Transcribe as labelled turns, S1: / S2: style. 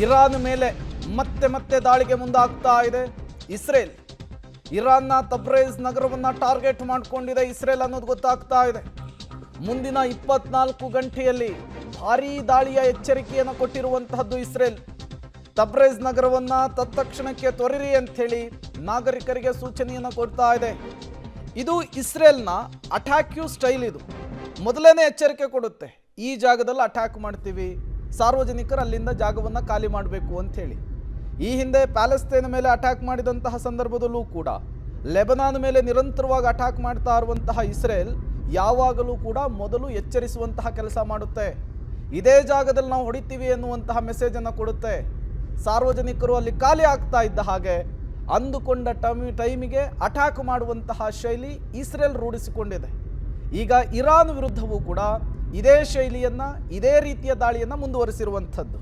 S1: Iran ಮೇಲೆ ಮತ್ತೆ ಮತ್ತೆ ದಾಳಿಗೆ ಮುಂದಾಗ್ತಾ ಇದೆ ಇಸ್ರೇಲ್. ಇರಾನ್ನ ತಬ್ರೇಜ್ ನಗರವನ್ನು ಟಾರ್ಗೆಟ್ ಮಾಡಿಕೊಂಡಿದೆ ಇಸ್ರೇಲ್ ಅನ್ನೋದು ಗೊತ್ತಾಗ್ತಾ ಇದೆ. ಮುಂದಿನ 24 ಗಂಟೆಯಲ್ಲಿ ಭಾರೀ ದಾಳಿಯ ಎಚ್ಚರಿಕೆಯನ್ನು ಕೊಟ್ಟಿರುವಂತಹದ್ದು ಇಸ್ರೇಲ್. ತಬ್ರೇಜ್ ನಗರವನ್ನು ತತ್ಕ್ಷಣಕ್ಕೆ ತೊರೆಯಿರಿ ಅಂಥೇಳಿ ನಾಗರಿಕರಿಗೆ ಸೂಚನೆಯನ್ನು ಕೊಡ್ತಾ ಇದೆ. ಇದು ಇಸ್ರೇಲ್ನ ಅಟ್ಯಾಕ್ಯೂ ಸ್ಟೈಲ್. ಇದು ಮೊದಲನೇ ಎಚ್ಚರಿಕೆ ಕೊಡುತ್ತೆ, ಈ ಜಾಗದಲ್ಲಿ ಅಟ್ಯಾಕ್ ಮಾಡ್ತೀವಿ, ಸಾರ್ವಜನಿಕರು ಅಲ್ಲಿಂದ ಜಾಗವನ್ನು ಖಾಲಿ ಮಾಡಬೇಕು ಅಂಥೇಳಿ. ಈ ಹಿಂದೆ ಪ್ಯಾಲೆಸ್ತೈನ್ ಮೇಲೆ ಅಟ್ಯಾಕ್ ಮಾಡಿದಂತಹ ಸಂದರ್ಭದಲ್ಲೂ ಕೂಡ ಲೆಬನಾನ್ ಮೇಲೆ ನಿರಂತರವಾಗಿ ಅಟ್ಯಾಕ್ ಮಾಡ್ತಾ ಇರುವಂತಹ ಇಸ್ರೇಲ್ ಯಾವಾಗಲೂ ಕೂಡ ಮೊದಲು ಎಚ್ಚರಿಸುವಂತಹ ಕೆಲಸ ಮಾಡುತ್ತೆ. ಇದೇ ಜಾಗದಲ್ಲಿ ನಾವು ಹೊಡಿತೀವಿ ಎನ್ನುವಂತಹ ಮೆಸೇಜನ್ನು ಕೊಡುತ್ತೆ. ಸಾರ್ವಜನಿಕರು ಅಲ್ಲಿ ಖಾಲಿ ಆಗ್ತಾ ಇದ್ದ ಹಾಗೆ ಅಂದುಕೊಂಡ ಟೈಮಿಗೆ ಅಟ್ಯಾಕ್ ಮಾಡುವಂತಹ ಶೈಲಿ ಇಸ್ರೇಲ್ ರೂಢಿಸಿಕೊಂಡಿದೆ. ಈಗ ಇರಾನ್ ವಿರುದ್ಧವೂ ಕೂಡ ಇದೇ ಶೈಲಿಯನ್ನು, ಇದೇ ರೀತಿಯ ದಾಳಿಯನ್ನು ಮುಂದುವರಿಸಿರುವಂಥದ್ದು.